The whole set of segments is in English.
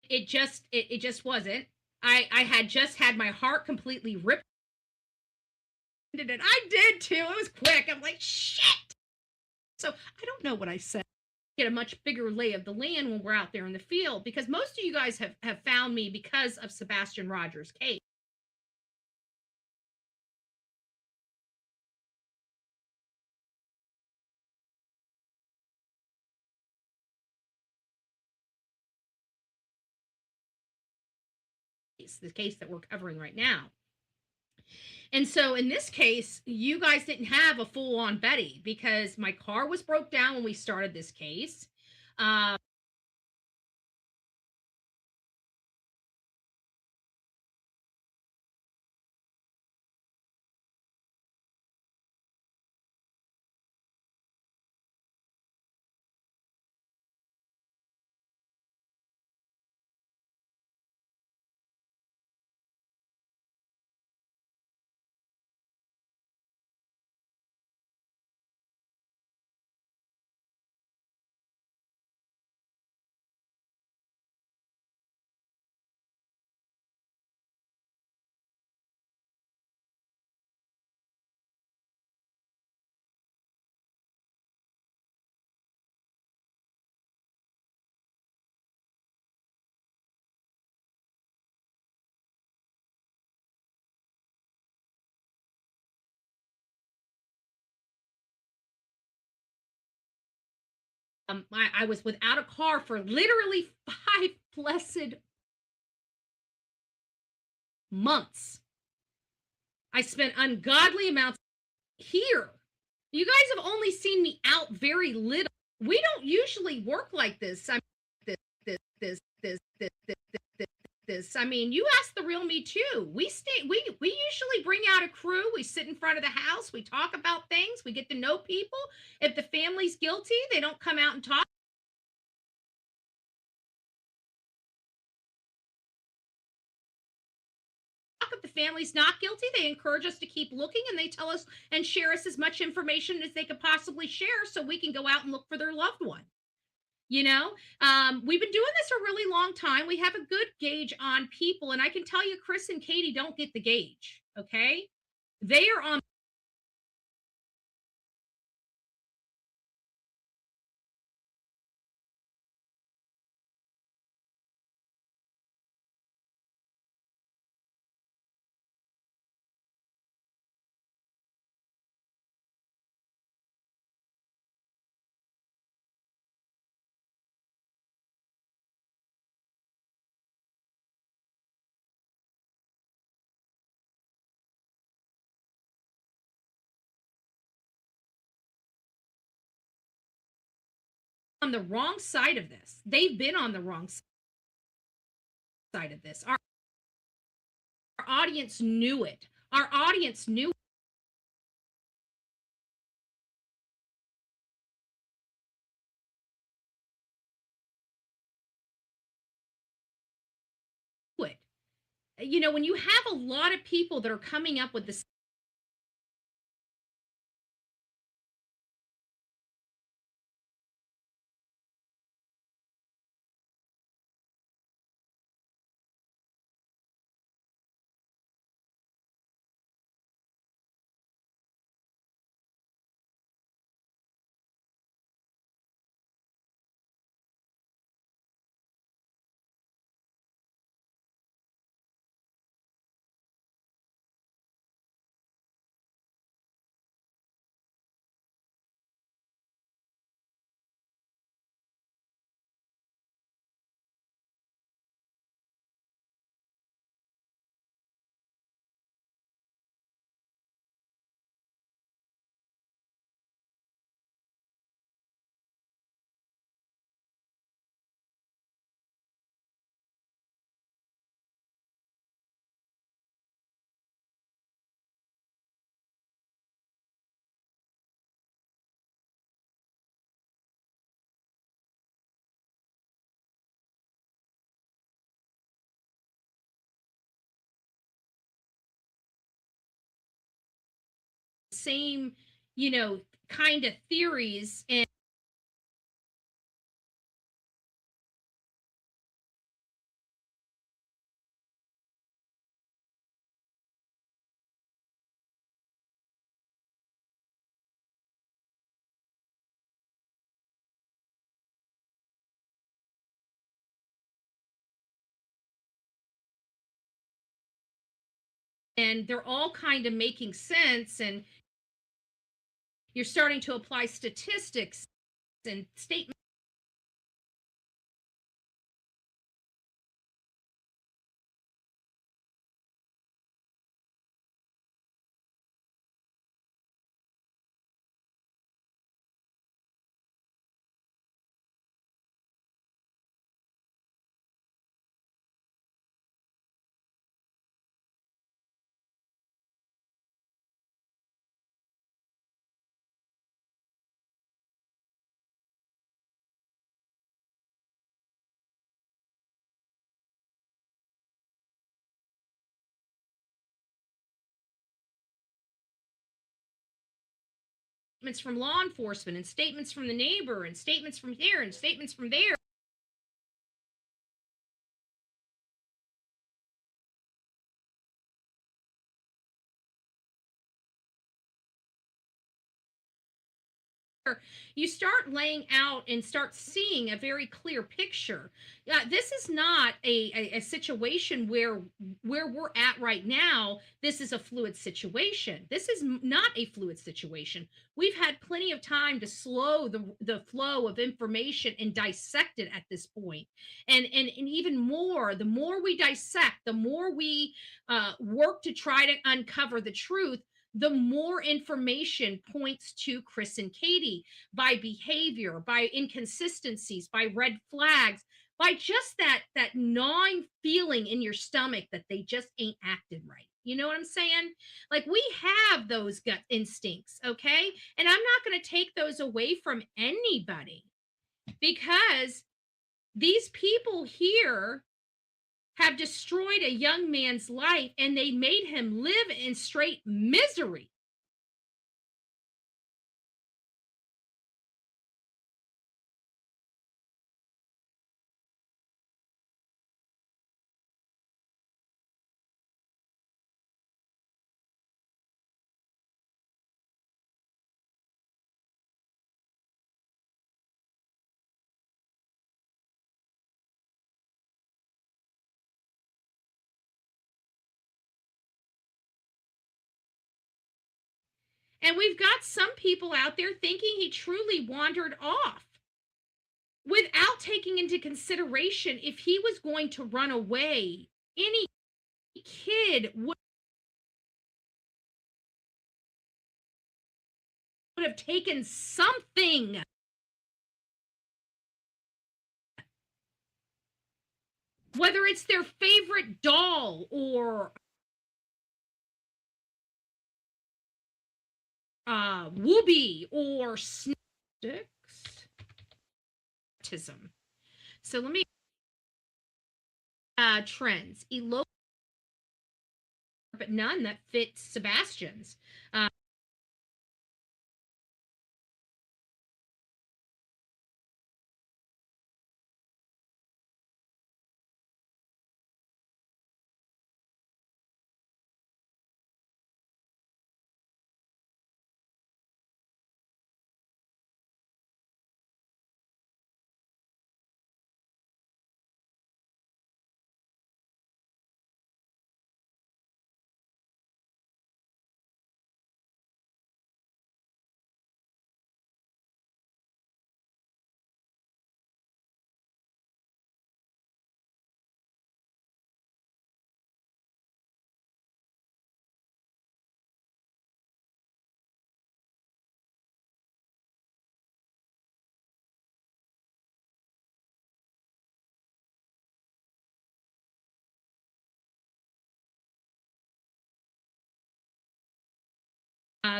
it just wasn't. I had just had my heart completely ripped, and I did too. It was quick. I'm like, shit. So I don't know what I said. Get a much bigger lay of the land when we're out there in the field, because most of you guys have found me because of Sebastian Rogers' case. The case that we're covering right now. And so in this case, you guys didn't have a full on Betty because my car was broke down when we started this case. Um, I was without a car for literally 5 blessed months. I spent ungodly amounts here. You guys have only seen me out very little. We don't usually work like this. I mean, this. I mean, you ask the real me too. We usually bring out a crew. We sit in front of the house. We talk about things. We get to know people. If the family's guilty, they don't come out and talk. If the family's not guilty, they encourage us to keep looking, and they tell us and share us as much information as they could possibly share so we can go out and look for their loved one. You know, we've been doing this a really long time. We have a good gauge on people, and I can tell you, Chris and Katie don't get the gauge. Okay, they are on the wrong side of this. They've been on the wrong side of this. Our audience knew it. Our audience knew it. You know, when you have a lot of people that are coming up with this, same, you know, kind of theories and and they're all kind of making sense, and you're starting to apply statistics and statements from law enforcement and statements from the neighbor and statements from here and statements from there. You start laying out and start seeing a very clear picture. This is not a situation where we're at right now. This is a fluid situation. This is not a fluid situation. We've had plenty of time to slow the flow of information and dissect it at this point. And even more, the more we dissect, the more we work to try to uncover the truth, the more information points to Chris and Katie by behavior, by inconsistencies, by red flags, by just that gnawing feeling in your stomach that they just ain't acting right. You know what I'm saying? Like we have those gut instincts, okay? And I'm not going to take those away from anybody because these people here have destroyed a young man's life and they made him live in straight misery. And we've got some people out there thinking he truly wandered off without taking into consideration if he was going to run away. Any kid would have taken something, whether it's their favorite doll or Whoopi or sticks. So let me trends. Elope, but none that fit Sebastian's.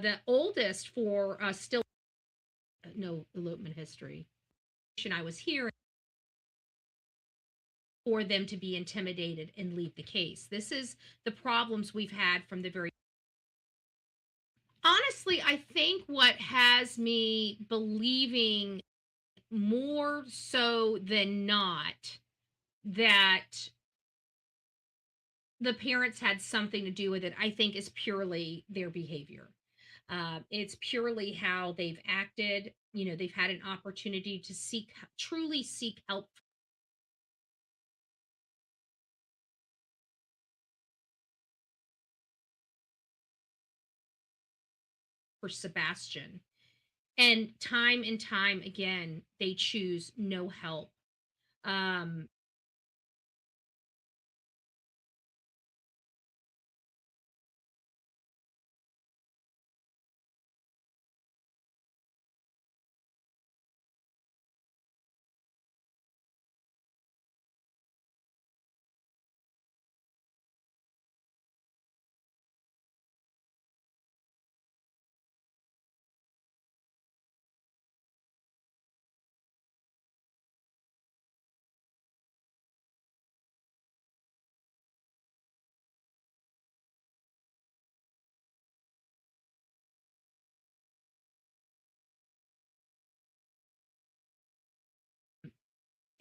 The oldest for still no elopement history. I was hearing for them to be intimidated and leave the case. This is the problems we've had from the very honestly, I think what has me believing more so than not that the parents had something to do with it, I think is purely their behavior. It's purely how they've acted. You know, they've had an opportunity to truly seek help for Sebastian. And time again, they choose no help. Um,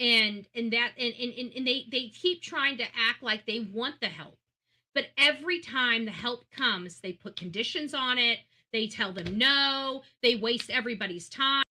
and they keep trying to act like they want the help. But every time the help comes, they put conditions on it. They tell them no. They waste everybody's time.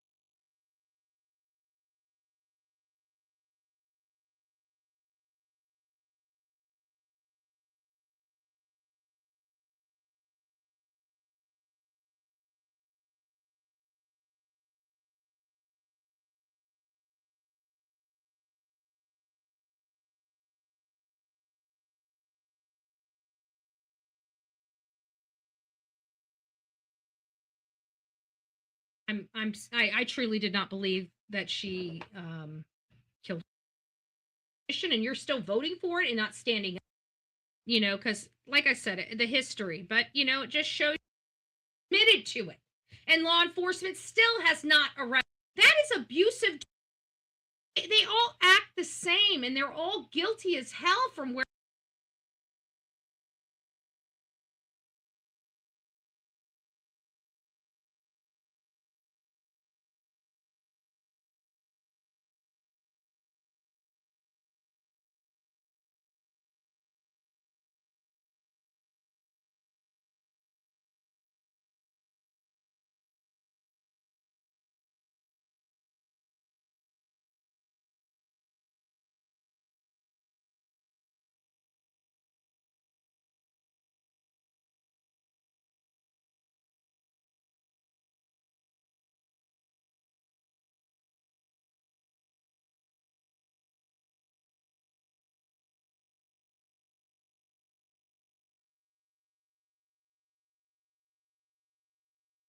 I truly did not believe that she killed Christian, and you're still voting for it and not standing up, because like I said, the history, but it just shows admitted to it. And law enforcement still has not arrested. That is abusive. They all act the same and they're all guilty as hell from where.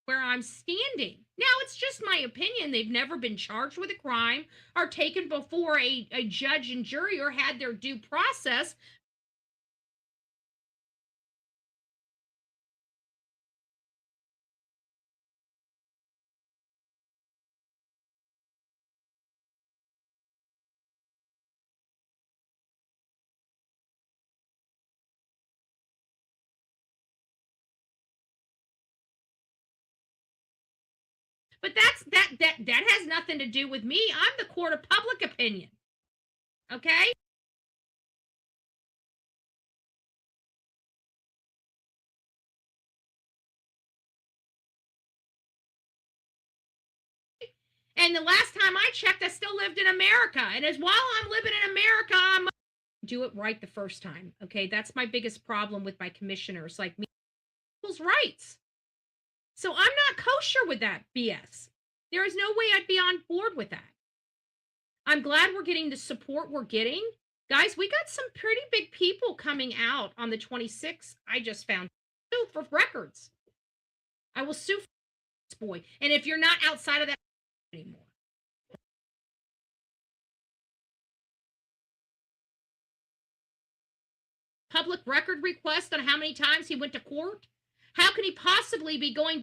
Where I'm standing. Now, it's just my opinion. They've never been charged with a crime or taken before a judge and jury or had their due process. But that has nothing to do with me. I'm the court of public opinion. Okay? And the last time I checked, I still lived in America. And as while I'm living in America, I'm do it right the first time. Okay? That's my biggest problem with my commissioners, like me, people's rights. So I'm not kosher with that BS. There is no way I'd be on board with that. I'm glad we're getting the support we're getting. Guys, we got some pretty big people coming out on the 26th. I just found for records. I will sue for this boy. And if you're not outside of that anymore. Public record request on how many times he went to court. How can he possibly be going